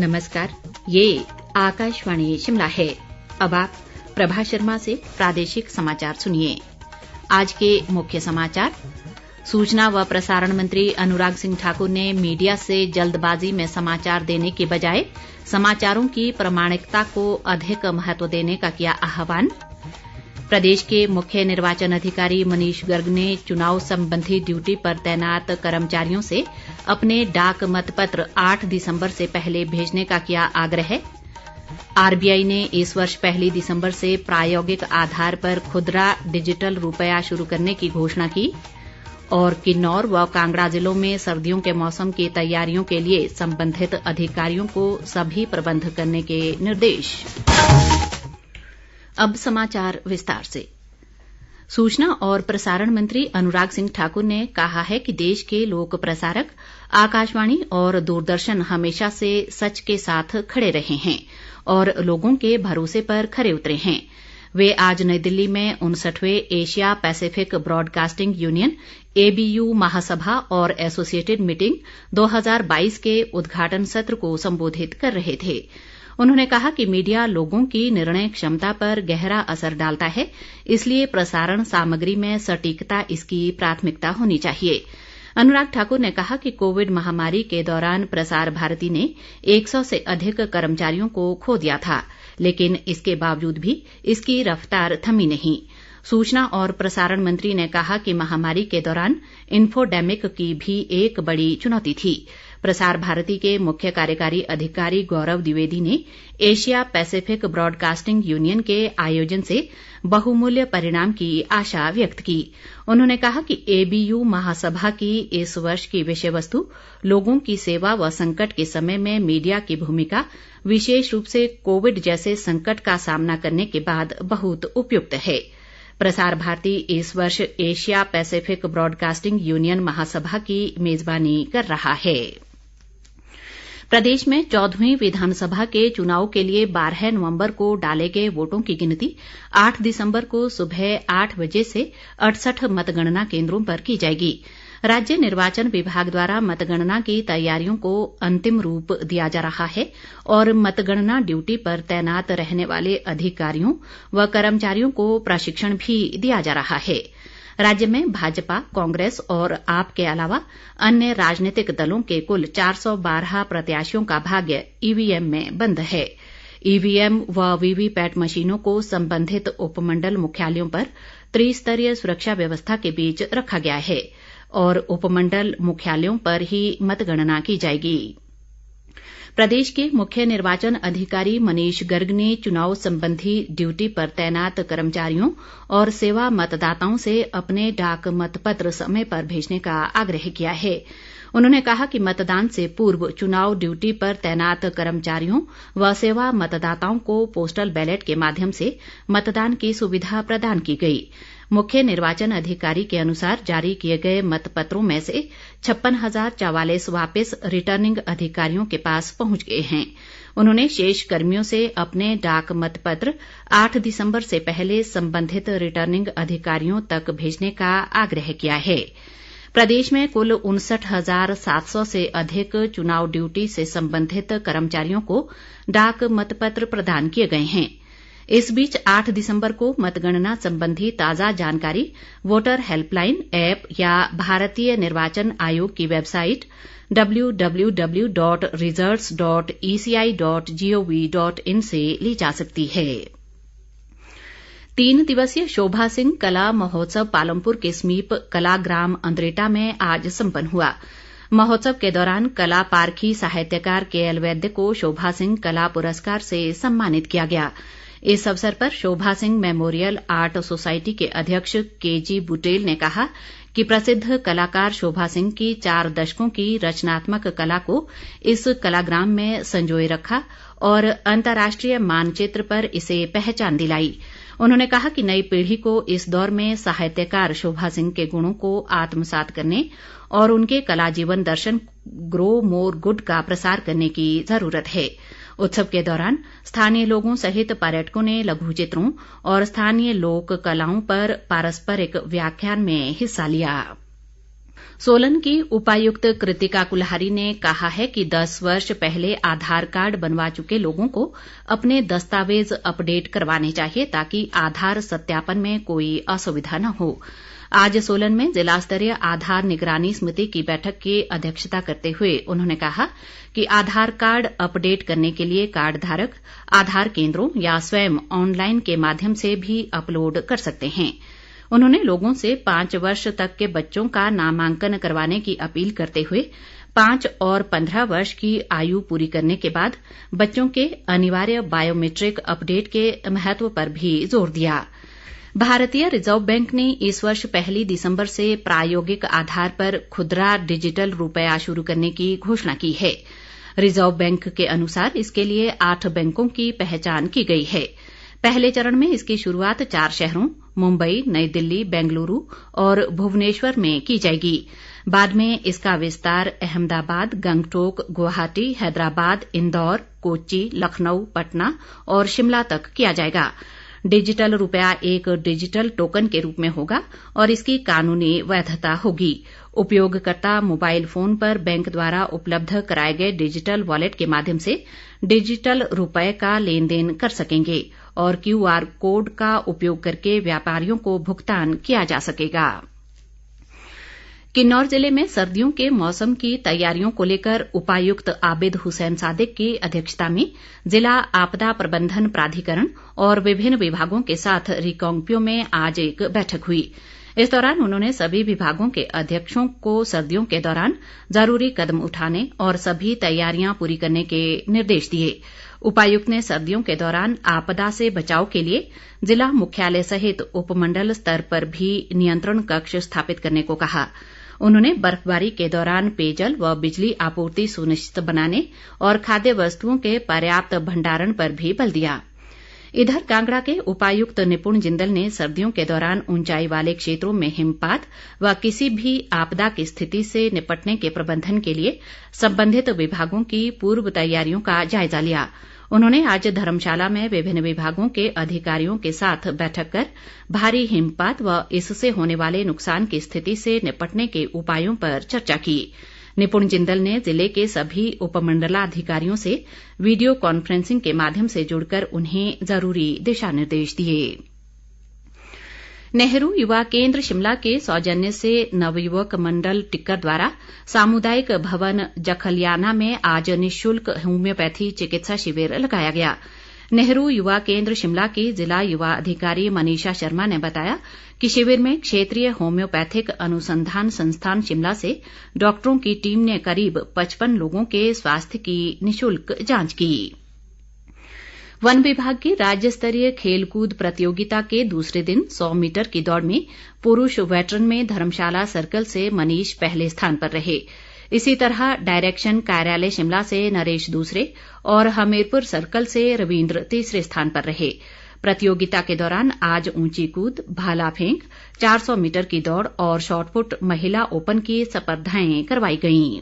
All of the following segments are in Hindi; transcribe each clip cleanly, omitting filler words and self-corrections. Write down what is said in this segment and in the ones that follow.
नमस्कार, ये आकाशवाणी शिमला है। अब आप प्रभा शर्मा से प्रादेशिक समाचार सुनिए। आज के मुख्य समाचार। सूचना व प्रसारण मंत्री अनुराग सिंह ठाकुर ने मीडिया से जल्दबाजी में समाचार देने की बजाय समाचारों की प्रामाणिकता को अधिक महत्व देने का किया आह्वान। प्रदेश के मुख्य निर्वाचन अधिकारी मनीष गर्ग ने चुनाव संबंधी ड्यूटी पर तैनात कर्मचारियों से अपने डाक मतपत्र 8 दिसंबर से पहले भेजने का किया आग्रह। आरबीआई ने इस वर्ष 1 दिसंबर से प्रायोगिक आधार पर खुदरा डिजिटल रुपया शुरू करने की घोषणा की। और किन्नौर व कांगड़ा जिलों में सर्दियों के मौसम की तैयारियों के लिए संबंधित अधिकारियों को सभी प्रबंध करने के निर्देश। अब समाचार विस्तार से। सूचना और प्रसारण मंत्री अनुराग सिंह ठाकुर ने कहा है कि देश के लोक प्रसारक आकाशवाणी और दूरदर्शन हमेशा से सच के साथ खड़े रहे हैं और लोगों के भरोसे पर खरे उतरे हैं। वे आज नई दिल्ली में 59वें Asia Pacific Broadcasting Union ABU महासभा और एसोसिएटेड मीटिंग 2022 के उद्घाटन सत्र को संबोधित कर रहे थे। उन्होंने कहा कि मीडिया लोगों की निर्णय क्षमता पर गहरा असर डालता है, इसलिए प्रसारण सामग्री में सटीकता इसकी प्राथमिकता होनी चाहिए। अनुराग ठाकुर ने कहा कि कोविड महामारी के दौरान प्रसार भारती ने 100 से अधिक कर्मचारियों को खो दिया था, लेकिन इसके बावजूद भी इसकी रफ्तार थमी नहीं। सूचना और प्रसारण मंत्री ने कहा कि महामारी के दौरान इन्फोडेमिक की भी एक बड़ी चुनौती थी। प्रसार भारती के मुख्य कार्यकारी अधिकारी गौरव द्विवेदी ने एशिया पैसिफिक ब्रॉडकास्टिंग यूनियन के आयोजन से बहुमूल्य परिणाम की आशा व्यक्त की। उन्होंने कहा कि ABU महासभा की इस वर्ष की विषय वस्तु लोगों की सेवा व संकट के समय में मीडिया की भूमिका, विशेष रूप से कोविड जैसे संकट का सामना करने के बाद बहुत उपयुक्त है। प्रसार भारती इस वर्ष एशिया पैसिफिक ब्रॉडकास्टिंग यूनियन महासभा की मेजबानी कर रहा है। प्रदेश में 14वीं विधानसभा के चुनाव के लिए 12 नवंबर को डाले गए वोटों की गिनती 8 दिसंबर को सुबह 8 बजे से 68 मतगणना केंद्रों पर की जाएगी। राज्य निर्वाचन विभाग द्वारा मतगणना की तैयारियों को अंतिम रूप दिया जा रहा है और मतगणना ड्यूटी पर तैनात रहने वाले अधिकारियों व कर्मचारियों को प्रशिक्षण भी दिया जा रहा है। राज्य में भाजपा, कांग्रेस और आप के अलावा अन्य राजनीतिक दलों के कुल 412 प्रत्याशियों का भाग्य EVM में बंद है। EVM व VVPAT मशीनों को संबंधित उपमंडल मुख्यालयों पर त्रिस्तरीय सुरक्षा व्यवस्था के बीच रखा गया है और उपमंडल मुख्यालयों पर ही मतगणना की जाएगी। प्रदेश के मुख्य निर्वाचन अधिकारी मनीष गर्ग ने चुनाव संबंधी ड्यूटी पर तैनात कर्मचारियों और सेवा मतदाताओं से अपने डाक मतपत्र समय पर भेजने का आग्रह किया है। उन्होंने कहा कि मतदान से पूर्व चुनाव ड्यूटी पर तैनात कर्मचारियों व सेवा मतदाताओं को पोस्टल बैलेट के माध्यम से मतदान की सुविधा प्रदान की गई। मुख्य निर्वाचन अधिकारी के अनुसार जारी किए गए मतपत्रों में से 56,044 वापस रिटर्निंग अधिकारियों के पास पहुंच गए हैं। उन्होंने शेष कर्मियों से अपने डाक मतपत्र 8 दिसंबर से पहले संबंधित रिटर्निंग अधिकारियों तक भेजने का आग्रह किया है। प्रदेश में कुल 59,700 से अधिक चुनाव ड्यूटी से संबंधित कर्मचारियों को डाक मतपत्र प्रदान किए गए हैं। इस बीच 8 दिसंबर को मतगणना संबंधी ताजा जानकारी वोटर हेल्पलाइन ऐप या भारतीय निर्वाचन आयोग की वेबसाइट www.results.eci.gov.in से ली जा सकती है। 3 दिवसीय शोभा सिंह कला महोत्सव पालमपुर के समीप कलाग्राम अंद्रेटा में आज संपन्न हुआ। महोत्सव के दौरान कला पारखी साहित्यकार KL वैद्य को शोभा सिंह कला पुरस्कार से सम्मानित किया गया। इस अवसर पर शोभा सिंह मेमोरियल आर्ट सोसाइटी के अध्यक्ष KG बुटेल ने कहा कि प्रसिद्ध कलाकार शोभा सिंह की 4 दशकों की रचनात्मक कला को इस कलाग्राम में संजोए रखा और अंतर्राष्ट्रीय मानचित्र पर इसे पहचान दिलाई। उन्होंने कहा कि नई पीढ़ी को इस दौर में साहित्यकार शोभा सिंह के गुणों को आत्मसात करने और उनके कला जीवन दर्शन ग्रो मोर गुड का प्रसार करने की जरूरत है। उत्सव के दौरान स्थानीय लोगों सहित पर्यटकों ने लघु चित्रों और स्थानीय लोक कलाओं पर पारस्परिक व्याख्यान में हिस्सा लिया। सोलन की उपायुक्त कृतिका कुल्हारी ने कहा है कि 10 वर्ष पहले आधार कार्ड बनवा चुके लोगों को अपने दस्तावेज अपडेट करवाने चाहिए ताकि आधार सत्यापन में कोई असुविधा न हो। आज सोलन में जिला स्तरीय आधार निगरानी समिति की बैठक की अध्यक्षता करते हुए उन्होंने कहा कि आधार कार्ड अपडेट करने के लिए कार्ड धारक आधार केंद्रों या स्वयं ऑनलाइन के माध्यम से भी अपलोड कर सकते हैं। उन्होंने लोगों से 5 वर्ष तक के बच्चों का नामांकन करवाने की अपील करते हुए 5 और 15 वर्ष की आयु पूरी करने के बाद बच्चों के अनिवार्य बायोमेट्रिक अपडेट के महत्व पर भी जोर दिया। भारतीय रिजर्व बैंक ने इस वर्ष 1 दिसंबर से प्रायोगिक आधार पर खुदरा डिजिटल रुपया शुरू करने की घोषणा की है। रिजर्व बैंक के अनुसार इसके लिए 8 बैंकों की पहचान की गई है। पहले चरण में इसकी शुरुआत 4 शहरों मुंबई, नई दिल्ली, बेंगलुरु और भुवनेश्वर में की जाएगी। बाद में इसका विस्तार अहमदाबाद, गंगटोक, गुवाहाटी, हैदराबाद, इंदौर, कोच्चि, लखनऊ, पटना और शिमला तक किया जाएगा। डिजिटल रुपया एक डिजिटल टोकन के रूप में होगा और इसकी कानूनी वैधता होगी। उपयोगकर्ता मोबाइल फोन पर बैंक द्वारा उपलब्ध कराए गए डिजिटल वॉलेट के माध्यम से डिजिटल रुपए का लेन देन कर सकेंगे और QR कोड का उपयोग करके व्यापारियों को भुगतान किया जा सकेगा। किन्नौर जिले में सर्दियों के मौसम की तैयारियों को लेकर उपायुक्त आबिद हुसैन सादिक की अध्यक्षता में जिला आपदा प्रबंधन प्राधिकरण और विभिन्न विभागों के साथ रिकांगपिओ में आज एक बैठक हुई। इस दौरान उन्होंने सभी विभागों के अध्यक्षों को सर्दियों के दौरान जरूरी कदम उठाने और सभी तैयारियां पूरी करने के निर्देश दिए। उपायुक्त ने सर्दियों के दौरान आपदा से बचाव के लिए जिला मुख्यालय सहित उपमंडल स्तर पर भी नियंत्रण कक्ष स्थापित करने को कहा। उन्होंने बर्फबारी के दौरान पेयजल व बिजली आपूर्ति सुनिश्चित बनाने और खाद्य वस्तुओं के पर्याप्त भंडारण पर भी बल दिया। इधर कांगड़ा के उपायुक्त निपुण जिंदल ने सर्दियों के दौरान ऊंचाई वाले क्षेत्रों में हिमपात व किसी भी आपदा की स्थिति से निपटने के प्रबंधन के लिए संबंधित विभागों की पूर्व तैयारियों का जायजा लिया। उन्होंने आज धर्मशाला में विभिन्न विभागों के अधिकारियों के साथ बैठक कर भारी हिमपात व इससे होने वाले नुकसान की स्थिति से निपटने के उपायों पर चर्चा की। निपुण जिंदल ने जिले के सभी उपमंडलाधिकारियों से वीडियो कॉन्फ्रेंसिंग के माध्यम से जुड़कर उन्हें जरूरी दिशा निर्देश दिए। नेहरू युवा केंद्र शिमला के सौजन्य से नवयुवक मंडल टिक्कर द्वारा सामुदायिक भवन जखलियाना में आज निःशुल्क होम्योपैथी चिकित्सा शिविर लगाया गया। नेहरू युवा केंद्र शिमला की जिला युवा अधिकारी मनीषा शर्मा ने बताया कि शिविर में क्षेत्रीय होम्योपैथिक अनुसंधान संस्थान शिमला से डॉक्टरों की टीम ने करीब 55 लोगों के स्वास्थ्य की निःशुल्क जांच की। वन विभाग की राज्य स्तरीय खेलकूद प्रतियोगिता के दूसरे दिन 100 मीटर की दौड़ में पुरुष वेटरन में धर्मशाला सर्कल से मनीष पहले स्थान पर रहे। इसी तरह डायरेक्शन कार्यालय शिमला से नरेश दूसरे और हमीरपुर सर्कल से रविंद्र तीसरे स्थान पर रहे। प्रतियोगिता के दौरान आज ऊंची कूद, भाला फेंक, 400 मीटर की दौड़ और शॉटपुट महिला ओपन की स्पर्धाएं करवाई गईं।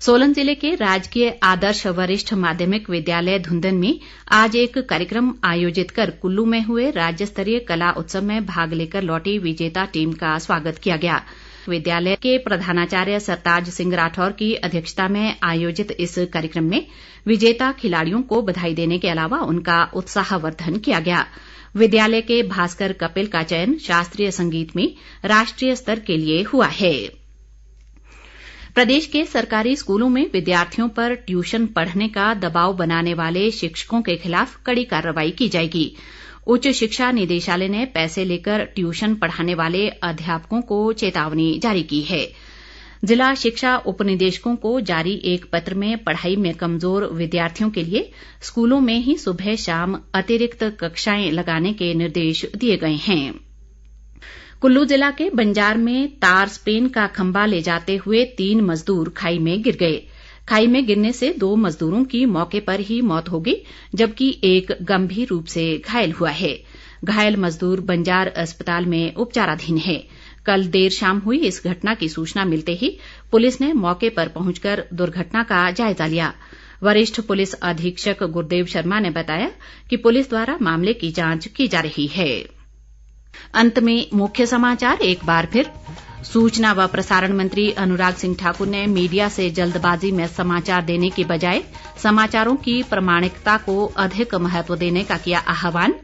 सोलन जिले के राजकीय आदर्श वरिष्ठ माध्यमिक विद्यालय धुंदन में आज एक कार्यक्रम आयोजित कर कुल्लू में हुए राज्य स्तरीय कला उत्सव में भाग लेकर लौटी विजेता टीम का स्वागत किया गया। विद्यालय के प्रधानाचार्य सरताज सिंह राठौर की अध्यक्षता में आयोजित इस कार्यक्रम में विजेता खिलाड़ियों को बधाई देने के अलावा उनका उत्साहवर्धन किया गया। विद्यालय के भास्कर कपिल का चयन शास्त्रीय संगीत में राष्ट्रीय स्तर के लिए हुआ है। प्रदेश के सरकारी स्कूलों में विद्यार्थियों पर ट्यूशन पढ़ने का दबाव बनाने वाले शिक्षकों के खिलाफ कड़ी कार्रवाई की जाएगी। उच्च शिक्षा निदेशालय ने पैसे लेकर ट्यूशन पढ़ाने वाले अध्यापकों को चेतावनी जारी की है। जिला शिक्षा उपनिदेशकों को जारी एक पत्र में पढ़ाई में कमजोर विद्यार्थियों के लिए स्कूलों में ही सुबह शाम अतिरिक्त कक्षाएं लगाने के निर्देश दिए गए हैं। कुल्लू जिला के बंजार में तार स्पेन का खंभा ले जाते हुए 3 मजदूर खाई में गिर गए। खाई में गिरने से 2 मजदूरों की मौके पर ही मौत हो गई जबकि एक गंभीर रूप से घायल हुआ है। घायल मजदूर बंजार अस्पताल में उपचाराधीन है। कल देर शाम हुई इस घटना की सूचना मिलते ही पुलिस ने मौके पर पहुंचकर दुर्घटना का जायजा लिया। वरिष्ठ पुलिस अधीक्षक गुरदेव शर्मा ने बताया कि पुलिस द्वारा मामले की जांच की जा रही है। अंत में मुख्य समाचार एक बार फिर। सूचना व प्रसारण मंत्री अनुराग सिंह ठाकुर ने मीडिया से जल्दबाजी में समाचार देने की बजाय समाचारों की प्रामाणिकता को अधिक महत्व देने का किया आह्वान।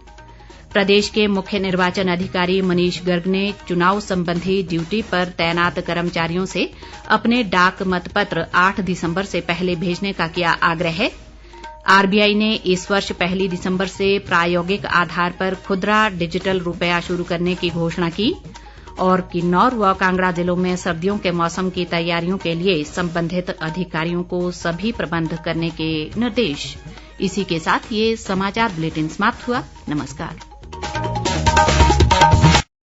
प्रदेश के मुख्य निर्वाचन अधिकारी मनीष गर्ग ने चुनाव संबंधी ड्यूटी पर तैनात कर्मचारियों से अपने डाक मतपत्र 8 दिसंबर से पहले भेजने का किया आग्रह। आरबीआई ने इस वर्ष 1 दिसंबर से प्रायोगिक आधार पर खुदरा डिजिटल रुपया शुरू करने की घोषणा की। और किन्नौर व कांगड़ा जिलों में सर्दियों के मौसम की तैयारियों के लिए संबंधित अधिकारियों को सभी प्रबंध करने के निर्देश। इसी के साथ ये समाचार बुलेटिन समाप्त हुआ। नमस्कार।